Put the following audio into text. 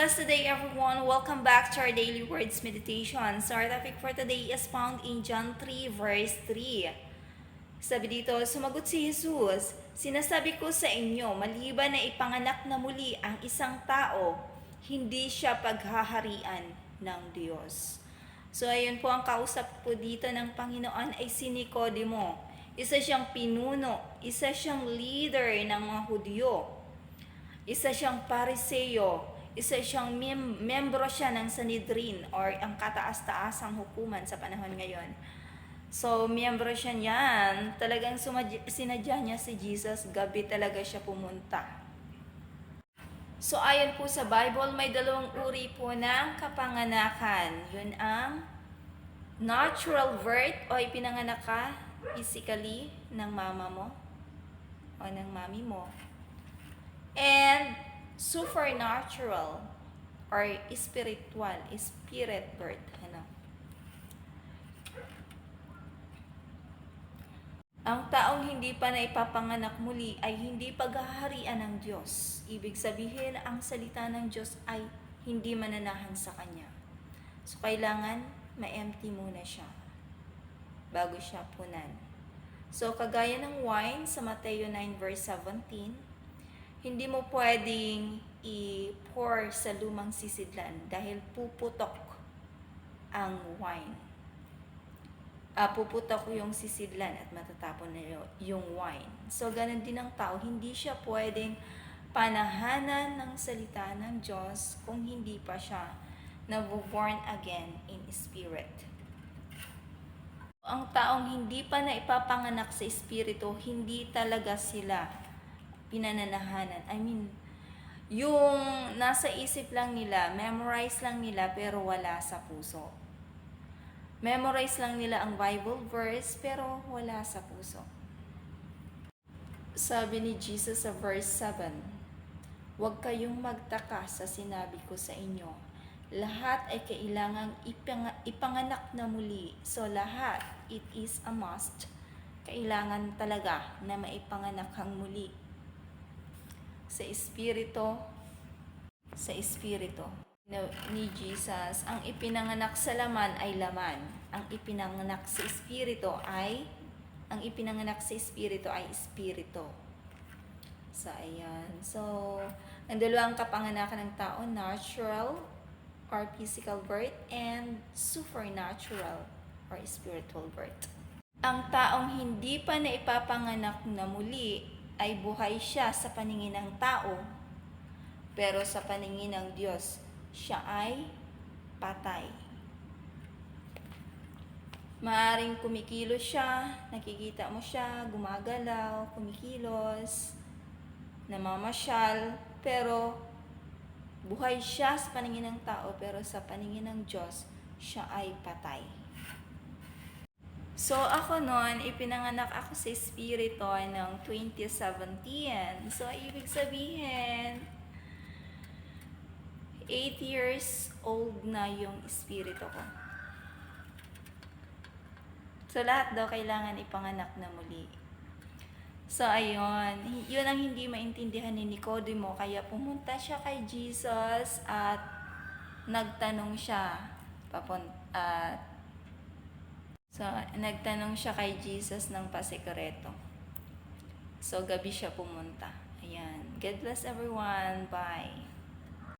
blessed today, everyone. Welcome back to our daily words meditation. So our topic for today is found in John 3 verse 3. Sabi dito, sumagot si Jesus, "Sinasabi ko sa inyo, maliban na ipanganak na muli ang isang tao, hindi siya paghaharian ng Diyos." So ayun po, ang kausap po dito ng Panginoon ay si Nicodemo. Isa siyang pinuno, isa siyang leader ng mga Hudyo. Isa siyang Pariseo, isa siyang membro siya ng Sanhedrin or ang kataas-taasang hukuman sa panahon ngayon. So, miyembro siya niyan. Talagang sinadya niya si Jesus, gabi talaga siya pumunta. So, ayon po sa Bible, may dalawang uri po ng kapanganakan. Yun ang natural birth o ipinanganak ka physically ng mama mo o ng mami mo. And supernatural or spiritual, spirit birth. Ang taong hindi pa naipapanganak muli ay hindi paghaharian ng Diyos. Ibig sabihin, ang salita ng Diyos ay hindi mananahan sa Kanya. So, kailangan ma-empty muna siya bago siya punan. So, kagaya ng wine sa Mateo 9 verse 17, hindi mo pwedeng i-pour sa lumang sisidlan dahil puputok ang wine. Puputok yung sisidlan at matatapon na yung wine. So, ganun din ang tao. Hindi siya pwedeng panahanan ng salita ng Diyos kung hindi pa siya nabuborn again in spirit. Ang taong hindi pa na ipapanganak sa espiritu, hindi talaga sila pinananahanan. I mean, yung nasa isip lang nila, memorize lang nila, pero wala sa puso. Memorize lang nila ang Bible verse, pero wala sa puso. Sabi ni Jesus sa verse 7, "Huwag kayong magtaka sa sinabi ko sa inyo. Lahat ay kailangang ipanganak na muli." So lahat, it is a must. Kailangan talaga na maipanganak kang muli. Sa espiritu, ni Jesus, ang ipinanganak sa laman ay laman. Ang ipinanganak sa espiritu ay espiritu. So, ayan. So, ang dalawang kapanganakan ng tao, natural or physical birth and supernatural or spiritual birth. Ang taong hindi pa na ipapanganak na muli ay buhay siya sa paningin ng tao, pero sa paningin ng Diyos, siya ay patay. Maaring kumikilos siya, nakikita mo siya, gumagalaw, kumikilos, namamasyal, pero buhay siya sa paningin ng tao, pero sa paningin ng Diyos, siya ay patay. So, ako noon, ipinanganak ako sa espiritu ng 2017. So, ibig sabihin, 8 years old na yung espiritu ko. So, lahat daw kailangan ipanganak na muli. So, ayun. Yun ang hindi maintindihan ni Nicodemo. Kaya pumunta siya kay Jesus at nagtanong siya. Nagtanong siya kay Jesus ng pasekreto. So, gabi siya pumunta. Ayan. God bless everyone. Bye.